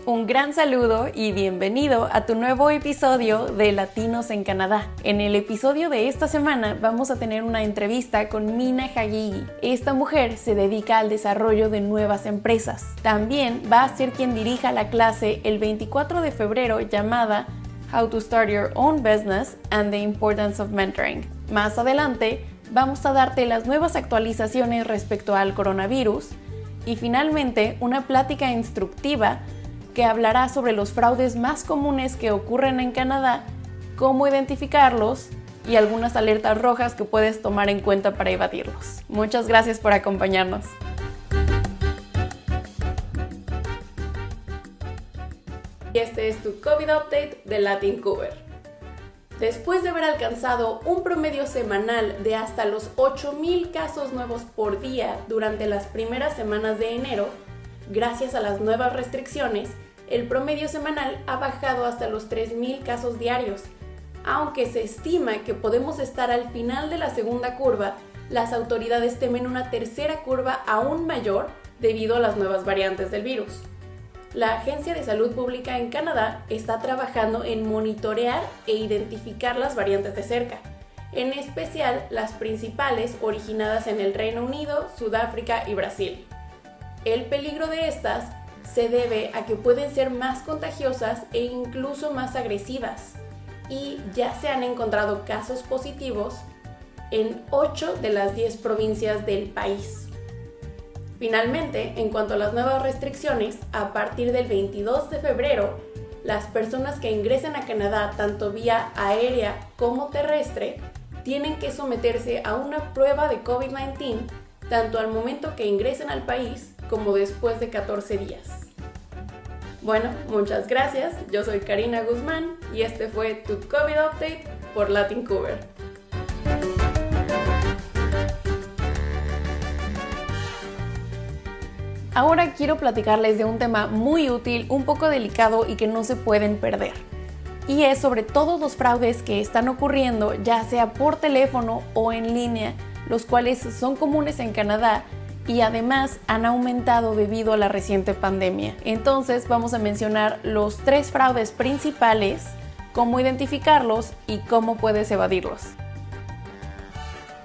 Un gran saludo y bienvenido a tu nuevo episodio de Latinos en Canadá. En el episodio de esta semana vamos a tener una entrevista con Mina Haghighi. Esta mujer se dedica al desarrollo de nuevas empresas. También va a ser quien dirija la clase el 24 de febrero llamada How to Start Your Own Business and the Importance of Mentoring. Más adelante vamos a darte las nuevas actualizaciones respecto al coronavirus y finalmente una plática instructiva que hablará sobre los fraudes más comunes que ocurren en Canadá, cómo identificarlos y algunas alertas rojas que puedes tomar en cuenta para evadirlos. Muchas gracias por acompañarnos. Y este es tu COVID Update de Latincover. Después de haber alcanzado un promedio semanal de hasta los 8,000 casos nuevos por día durante las primeras semanas de enero, gracias a las nuevas restricciones, el promedio semanal ha bajado hasta los 3,000 casos diarios. Aunque se estima que podemos estar al final de la segunda curva, las autoridades temen una tercera curva aún mayor debido a las nuevas variantes del virus. La Agencia de Salud Pública en Canadá está trabajando en monitorear e identificar las variantes de cerca, en especial las principales originadas en el Reino Unido, Sudáfrica y Brasil. El peligro de estas se debe a que pueden ser más contagiosas e incluso más agresivas, y ya se han encontrado casos positivos en 8 de las 10 provincias del país. Finalmente, en cuanto a las nuevas restricciones, a partir del 22 de febrero, las personas que ingresen a Canadá tanto vía aérea como terrestre tienen que someterse a una prueba de COVID-19 tanto al momento que ingresen al país como después de 14 días. Bueno, muchas gracias. Yo soy Karina Guzmán y este fue tu COVID Update por Latincover. Ahora quiero platicarles de un tema muy útil, un poco delicado y que no se pueden perder. Y es sobre todos los fraudes que están ocurriendo, ya sea por teléfono o en línea, los cuales son comunes en Canadá y además han aumentado debido a la reciente pandemia. Entonces vamos a mencionar los 3 fraudes principales, cómo identificarlos y cómo puedes evadirlos.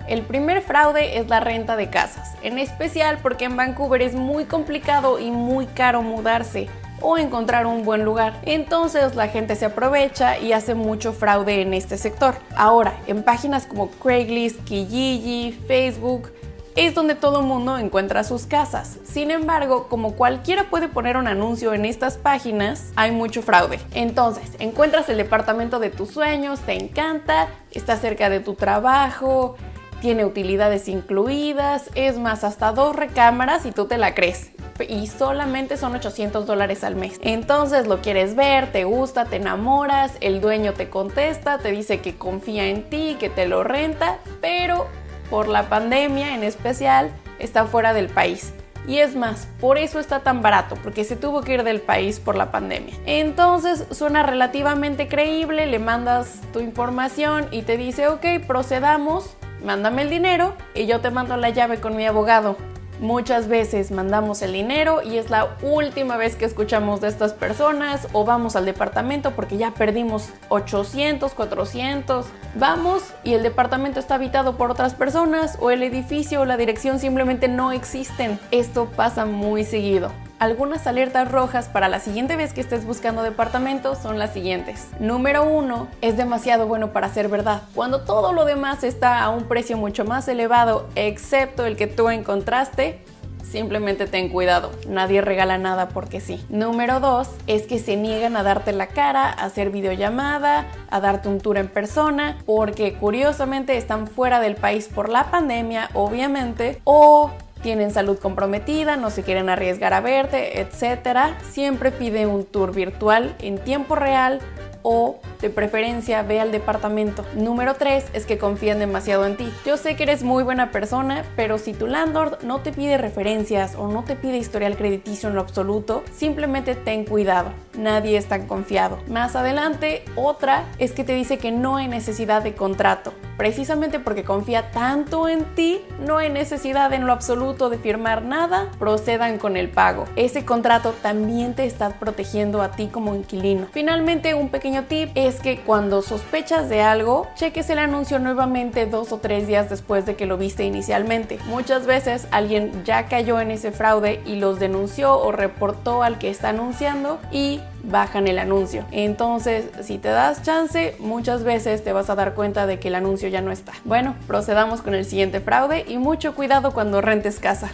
El primer fraude es la renta de casas, en especial porque en Vancouver es muy complicado y muy caro mudarse o encontrar un buen lugar. Entonces la gente se aprovecha y hace mucho fraude en este sector. Ahora, en páginas como Craigslist, Kijiji, Facebook, es donde todo el mundo encuentra sus casas. Sin embargo, como cualquiera puede poner un anuncio en estas páginas, hay mucho fraude. Entonces, encuentras el departamento de tus sueños, te encanta, está cerca de tu trabajo, tiene utilidades incluidas, es más, hasta 2 recámaras y tú te la crees. Y solamente son $800 al mes. Entonces lo quieres ver, te gusta, te enamoras, el dueño te contesta, te dice que confía en ti, que te lo renta, pero por la pandemia en especial está fuera del país. Y es más, por eso está tan barato, porque se tuvo que ir del país por la pandemia. Entonces suena relativamente creíble, le mandas tu información y te dice, ok, procedamos, mándame el dinero y yo te mando la llave con mi abogado. Muchas veces mandamos el dinero y es la última vez que escuchamos de estas personas, o vamos al departamento porque ya perdimos 800, 400. Vamos y el departamento está habitado por otras personas, o el edificio o la dirección simplemente no existen. Esto pasa muy seguido. Algunas alertas rojas para la siguiente vez que estés buscando departamentos son las siguientes. Número 1, es demasiado bueno para ser verdad. Cuando todo lo demás está a un precio mucho más elevado, excepto el que tú encontraste, simplemente ten cuidado. Nadie regala nada porque sí. Número 2, es que se niegan a darte la cara, a hacer videollamada, a darte un tour en persona, porque curiosamente están fuera del país por la pandemia, obviamente, o tienen salud comprometida, no se quieren arriesgar a verte, etc. Siempre pide un tour virtual en tiempo real o de preferencia ve al departamento. Número 3 es que confían demasiado en ti. Yo sé que eres muy buena persona, pero si tu landlord no te pide referencias o no te pide historial crediticio en lo absoluto, simplemente ten cuidado. Nadie es tan confiado. Más adelante, otra es que te dice que no hay necesidad de contrato. Precisamente porque confía tanto en ti, no hay necesidad en lo absoluto de firmar nada, procedan con el pago. Ese contrato también te está protegiendo a ti como inquilino. Finalmente, un pequeño tip es que cuando sospechas de algo, cheques el anuncio nuevamente 2 o 3 días después de que lo viste inicialmente. Muchas veces alguien ya cayó en ese fraude y los denunció o reportó al que está anunciando y bajan el anuncio. Entonces, si te das chance, muchas veces te vas a dar cuenta de que el anuncio ya no está. Bueno, procedamos con el siguiente fraude y mucho cuidado cuando rentes casa.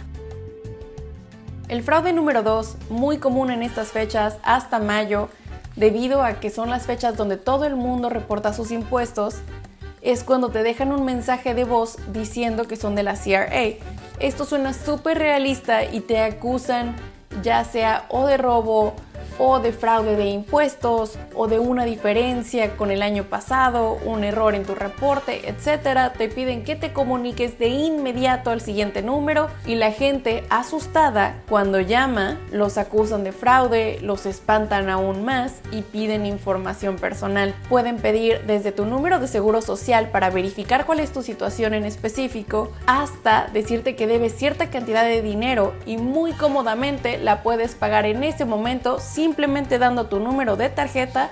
El fraude número 2, muy común en estas fechas hasta mayo, debido a que son las fechas donde todo el mundo reporta sus impuestos, es cuando te dejan un mensaje de voz diciendo que son de la CRA. Esto suena súper realista y te acusan ya sea o de robo o de fraude de impuestos o de una diferencia con el año pasado, un error en tu reporte, etc. Te piden que te comuniques de inmediato al siguiente número y la gente asustada cuando llama los acusan de fraude, los espantan aún más y piden información personal. Pueden pedir desde tu número de seguro social para verificar cuál es tu situación en específico hasta decirte que debes cierta cantidad de dinero y muy cómodamente la puedes pagar en ese momento simplemente dando tu número de tarjeta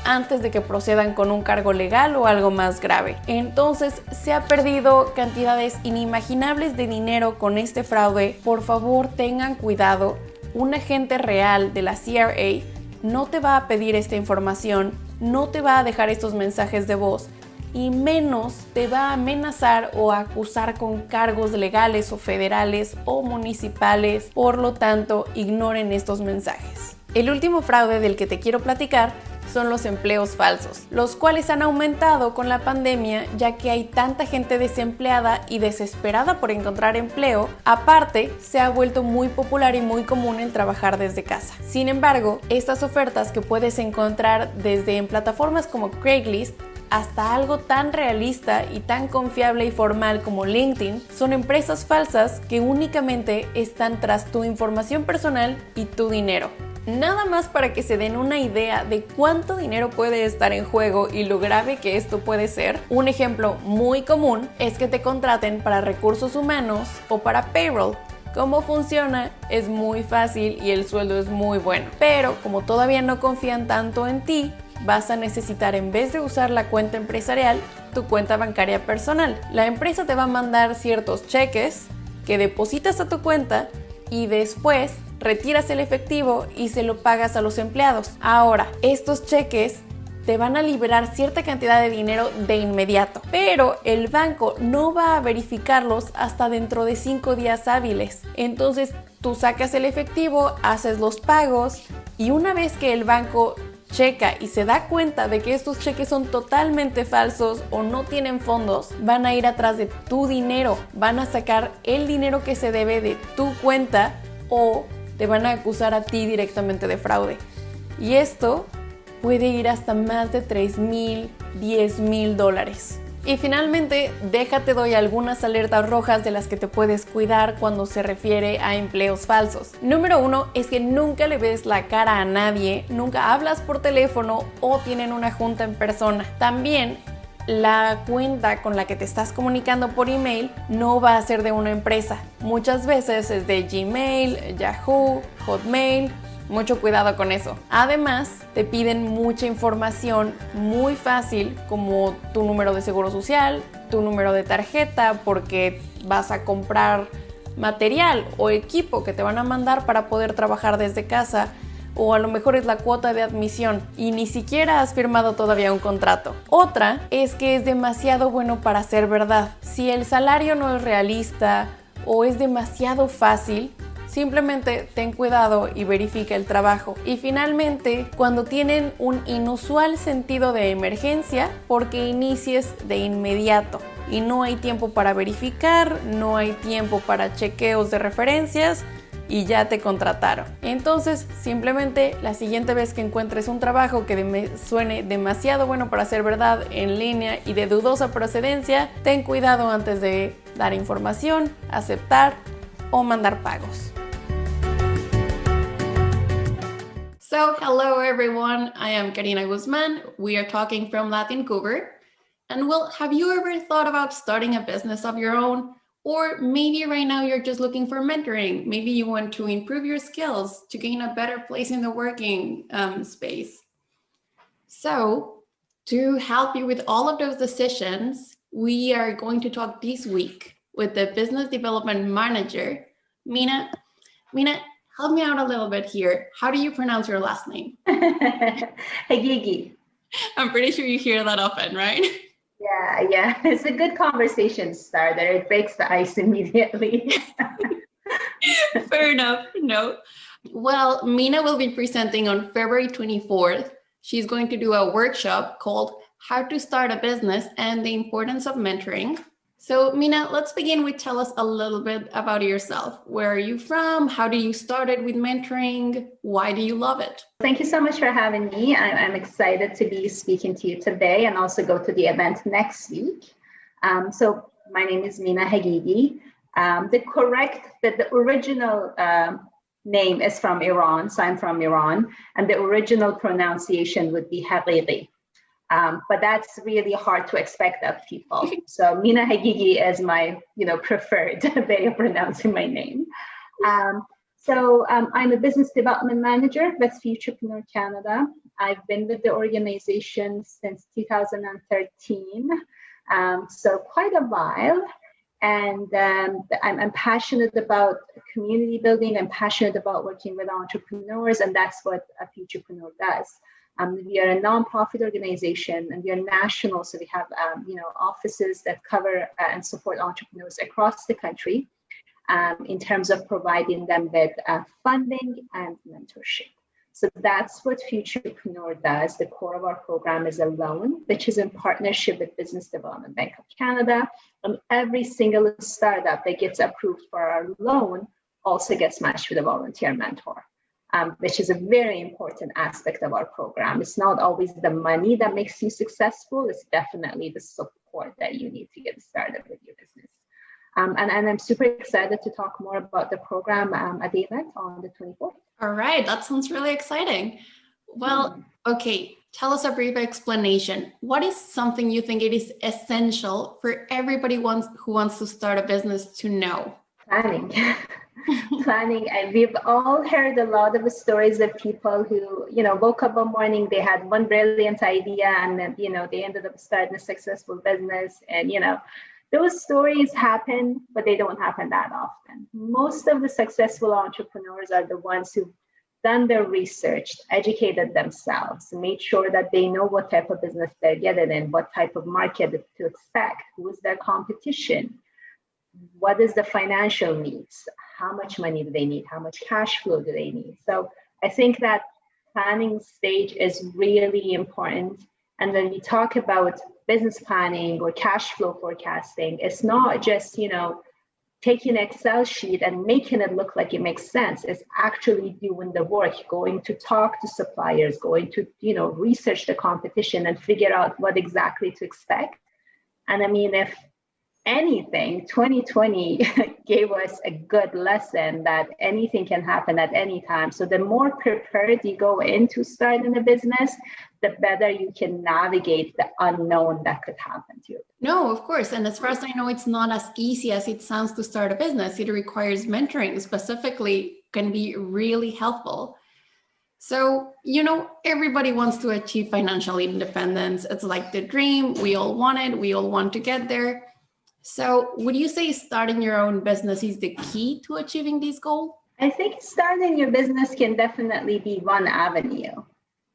antes de que procedan con un cargo legal o algo más grave. Entonces, se ha perdido cantidades inimaginables de dinero con este fraude. Por favor, tengan cuidado. Un agente real de la CRA no te va a pedir esta información, no te va a dejar estos mensajes de voz y menos te va a amenazar o a acusar con cargos legales o federales o municipales. Por lo tanto, ignoren estos mensajes. El último fraude del que te quiero platicar son los empleos falsos, los cuales han aumentado con la pandemia ya que hay tanta gente desempleada y desesperada por encontrar empleo. Aparte, se ha vuelto muy popular y muy común el trabajar desde casa. Sin embargo, estas ofertas que puedes encontrar desde en plataformas como Craigslist hasta algo tan realista y tan confiable y formal como LinkedIn, son empresas falsas que únicamente están tras tu información personal y tu dinero. Nada más para que se den una idea de cuánto dinero puede estar en juego y lo grave que esto puede ser. Un ejemplo muy común es que te contraten para recursos humanos o para payroll. ¿Cómo funciona? Es muy fácil y el sueldo es muy bueno. Pero como todavía no confían tanto en ti, vas a necesitar, en vez de usar la cuenta empresarial, tu cuenta bancaria personal. La empresa te va a mandar ciertos cheques que depositas a tu cuenta y después retiras el efectivo y se lo pagas a los empleados. Ahora, estos cheques te van a liberar cierta cantidad de dinero de inmediato, pero el banco no va a verificarlos hasta dentro de 5 días hábiles. Entonces, tú sacas el efectivo, haces los pagos y una vez que el banco checa y se da cuenta de que estos cheques son totalmente falsos o no tienen fondos, van a ir atrás de tu dinero, van a sacar el dinero que se debe de tu cuenta o te van a acusar a ti directamente de fraude. Y esto puede ir hasta más de $3,000, $10,000. Y finalmente, déjate doy algunas alertas rojas de las que te puedes cuidar cuando se refiere a empleos falsos. Número 1 es que nunca le ves la cara a nadie, nunca hablas por teléfono o tienen una junta en persona. También, la cuenta con la que te estás comunicando por email no va a ser de una empresa. Muchas veces es de Gmail, Yahoo, Hotmail. Mucho cuidado con eso. Además, te piden mucha información muy fácil como tu número de seguro social, tu número de tarjeta porque vas a comprar material o equipo que te van a mandar para poder trabajar desde casa, o a lo mejor es la cuota de admisión y ni siquiera has firmado todavía un contrato. Otra es que es demasiado bueno para ser verdad. Si el salario no es realista o es demasiado fácil, simplemente ten cuidado y verifica el trabajo. Y finalmente, cuando tienen un inusual sentido de emergencia, porque inicies de inmediato y no hay tiempo para verificar, no hay tiempo para chequeos de referencias, y ya te contrataron. Entonces, simplemente la siguiente vez que encuentres un trabajo que suene demasiado bueno para ser verdad, en línea y de dudosa procedencia, ten cuidado antes de dar información, aceptar o mandar pagos. So, hello everyone, I am Karina Guzmán. We are talking from Vancouver. And well, have you ever thought about starting a business of your own? Or maybe right now you're just looking for mentoring. Maybe you want to improve your skills to gain a better place in the working space. So to help you with all of those decisions, we are going to talk this week with the business development manager, Mina. Mina, help me out a little bit here. How do you pronounce your last name? Haghighi. I'm pretty sure you hear that often, right? Yeah. It's a good conversation starter. It breaks the ice immediately. Fair enough. No. Well, Mina will be presenting on February 24th. She's going to do a workshop called How to Start a Business and the Importance of Mentoring. So Mina, let's begin with tell us a little bit about yourself. Where are you from? How did you started with mentoring? Why do you love it? Thank you so much for having me. I'm excited to be speaking to you today and also go to the event next week. So my name is Mina Haghighi. The original name is from Iran, so I'm from Iran, and the original pronunciation would be Haghighi. But that's really hard to expect of people. So Mina Haghighi is my, preferred way of pronouncing my name. So I'm a business development manager with Futurepreneur Canada. I've been with the organization since 2013, so quite a while. And I'm passionate about community building. I'm passionate about working with entrepreneurs, and that's what a Futurepreneur does. We are a nonprofit organization, and we are national, so we have offices that cover and support entrepreneurs across the country in terms of providing them with funding and mentorship. So that's what Futurepreneur does. The core of our program is a loan, which is in partnership with Business Development Bank of Canada, and every single startup that gets approved for our loan also gets matched with a volunteer mentor. Which is a very important aspect of our program. It's not always the money that makes you successful, it's definitely the support that you need to get started with your business. And I'm super excited to talk more about the program at the event on the 24th. All right, that sounds really exciting. Well, okay, tell us a brief explanation. What is something you think it is essential for everybody who wants to start a business to know? Planning. Planning, and we've all heard a lot of stories of people who woke up one morning, they had one brilliant idea, and then they ended up starting a successful business. And those stories happen, but they don't happen that often. Most of the successful entrepreneurs are the ones who've done their research, educated themselves, made sure that they know what type of business they're getting in, what type of market to expect, who is their competition, what is the financial needs, how much money do they need, how much cash flow do they need. So I think that planning stage is really important. And when we talk about business planning or cash flow forecasting, it's not just taking an Excel sheet and making it look like it makes sense. It's actually doing the work, going to talk to suppliers, going to research the competition and figure out what exactly to expect. And I mean, if anything, 2020 gave us a good lesson that anything can happen at any time. So the more prepared you go into starting a business, the better you can navigate the unknown that could happen to you. No, of course. And as far as I know, it's not as easy as it sounds to start a business. It requires mentoring specifically, can be really helpful. So, everybody wants to achieve financial independence. It's like the dream. We all want it. We all want to get there. So would you say starting your own business is the key to achieving this goal? I think starting your business can definitely be one avenue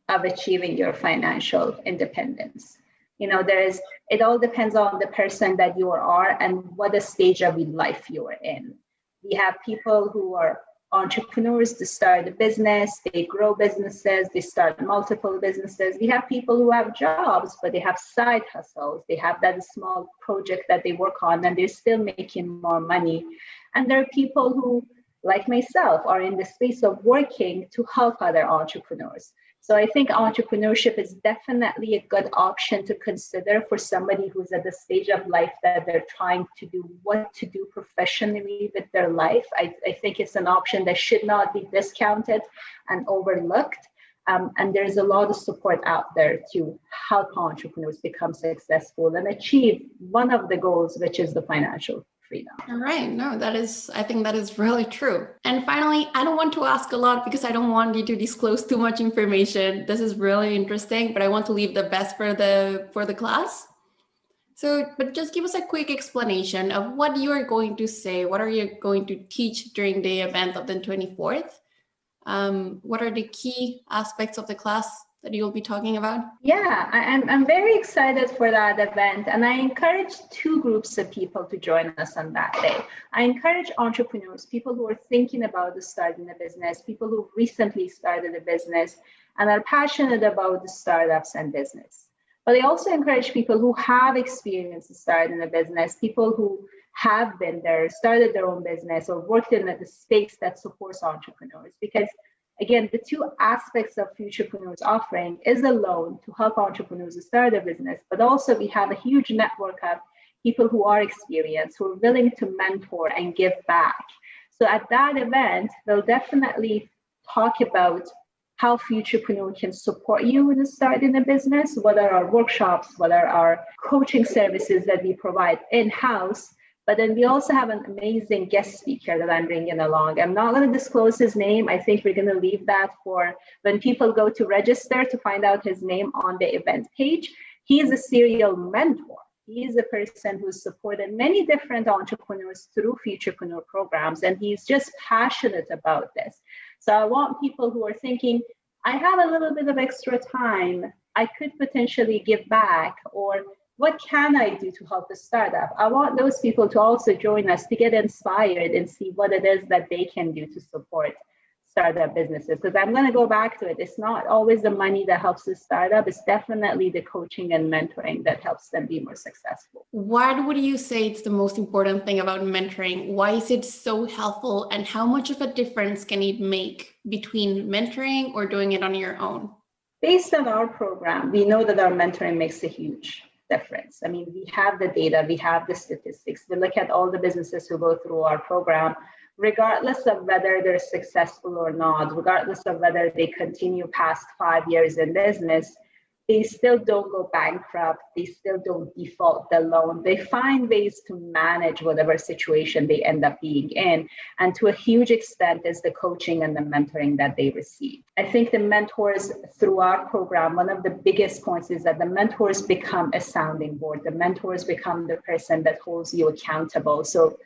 of achieving your financial independence. It all depends on the person that you are and what the stage of life you are in. We have people who are entrepreneurs to start a business, they grow businesses, they start multiple businesses. We have people who have jobs, but they have side hustles. They have that small project that they work on and they're still making more money. And there are people who like myself, are in the space of working to help other entrepreneurs. So I think entrepreneurship is definitely a good option to consider for somebody who's at the stage of life that they're trying to do what to do professionally with their life. I think it's an option that should not be discounted and overlooked. And there's a lot of support out there to help entrepreneurs become successful and achieve one of the goals, which is the financial freedom. All right. No, I think that is really true. And finally, I don't want to ask a lot because I don't want you to disclose too much information. This is really interesting, but I want to leave the best for the class. So, but just give us a quick explanation of what you are going to say. What are you going to teach during the event of the 24th? What are the key aspects of the class that you'll be talking about? Yeah, I'm very excited for that event, and I encourage two groups of people to join us on that day. I encourage entrepreneurs, people who are thinking about starting a business, people who recently started a business and are passionate about the startups and business. But I also encourage people who have experience starting a business, people who have been there, started their own business, or worked in the space that supports entrepreneurs. Because again, the two aspects of Futurepreneurs offering is a loan to help entrepreneurs start a business, but also we have a huge network of people who are experienced, who are willing to mentor and give back. So at that event, they'll definitely talk about how Futurepreneur can support you in starting a business, what are our workshops, what are our coaching services that we provide in-house. But then we also have an amazing guest speaker that I'm bringing along. I'm not going to disclose his name. I think we're going to leave that for when people go to register to find out his name on the event page. He is a serial mentor. He is a person who's supported many different entrepreneurs through Futurepreneur programs, and he's just passionate about this. So I want people who are thinking, I have a little bit of extra time, I could potentially give back, or what can I do to help a startup? I want those people to also join us to get inspired and see what it is that they can do to support startup businesses. Because I'm going to go back to it. It's not always the money that helps the startup. It's definitely the coaching and mentoring that helps them be more successful. What would you say is the most important thing about mentoring? Why is it so helpful? And how much of a difference can it make between mentoring or doing it on your own? Based on our program, we know that our mentoring makes a huge difference. I mean, we have the data, we have the statistics. We look at all the businesses who go through our program, regardless of whether they're successful or not, regardless of whether they continue past 5 years in business, they still don't go bankrupt. They still don't default the loan. They find ways to manage whatever situation they end up being in. And to a huge extent is the coaching and the mentoring that they receive. I think the mentors through our program, one of the biggest points is that the mentors become a sounding board. The mentors become the person that holds you accountable. So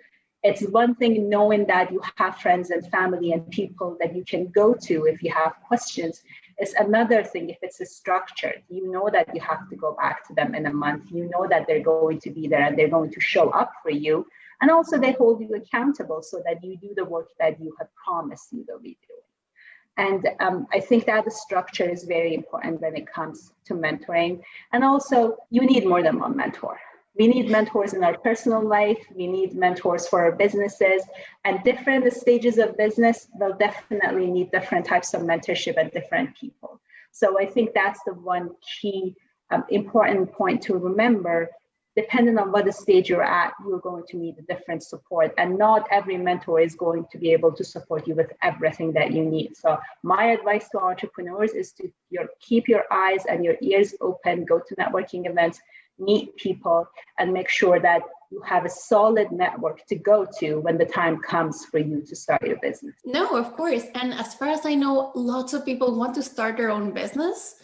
it's one thing knowing that you have friends and family and people that you can go to if you have questions. It's another thing if it's a structure. You know that you have to go back to them in a month. You know that they're going to be there and they're going to show up for you. And also they hold you accountable so that you do the work that you have promised you will be doing. And I think that the structure is very important when it comes to mentoring. And also you need more than one mentor. We need mentors in our personal life. We need mentors for our businesses, and different stages of business, they'll definitely need different types of mentorship at different people. So I think that's the one key important point to remember. Depending on what stage you're at, you're going to need a different support, and not every mentor is going to be able to support you with everything that you need. So my advice to entrepreneurs is to keep your eyes and your ears open, go to networking events, meet people, and make sure that you have a solid network to go to when the time comes for you to start your business. No, of course. And as far as I know, lots of people want to start their own business,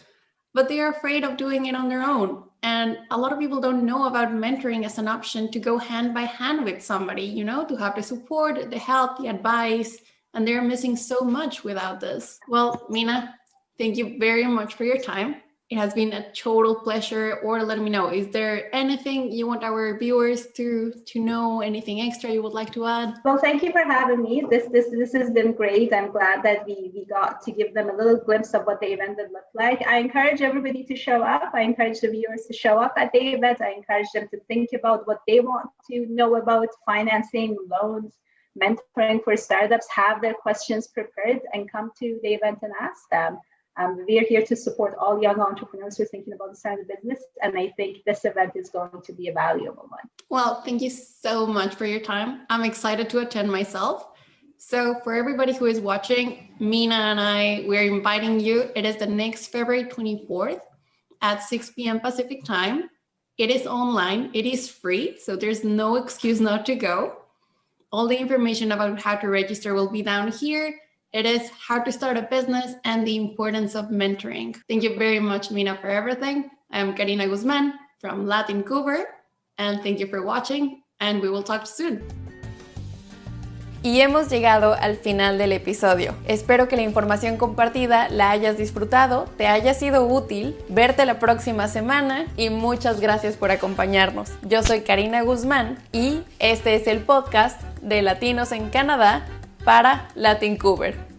but they are afraid of doing it on their own. And a lot of people don't know about mentoring as an option to go hand by hand with somebody, you know, to have the support, the help, the advice, and they're missing so much without this. Well, Mina, thank you very much for your time. It has been a total pleasure. Or let me know, is there anything you want our viewers to know, anything extra you would like to add? Well, thank you for having me. This has been great. I'm glad that we got to give them a little glimpse of what the event would look like. I encourage everybody to show up. I encourage the viewers to show up at the event. I encourage them to think about what they want to know about financing, loans, mentoring for startups, have their questions prepared and come to the event and ask them. We are here to support all young entrepreneurs who are thinking about starting a business, and I think this event is going to be a valuable one. Well, thank you so much for your time. I'm excited to attend myself. So for everybody who is watching, Mina and we're inviting you. It is the next February 24th at 6 p.m. Pacific time. It is online. It is free, so there's no excuse not to go. All the information about how to register will be down here. It is how to start a business and the importance of mentoring. Thank you very much, Mina, for everything. I'm Karina Guzmán from Latin Vancouver, and thank you for watching, and we will talk soon. Y hemos llegado al final del episodio. Espero que la información compartida la hayas disfrutado, te haya sido útil, verte la próxima semana y muchas gracias por acompañarnos. Yo soy Karina Guzmán y este es el podcast de Latinos en Canadá para Latin Vancouver.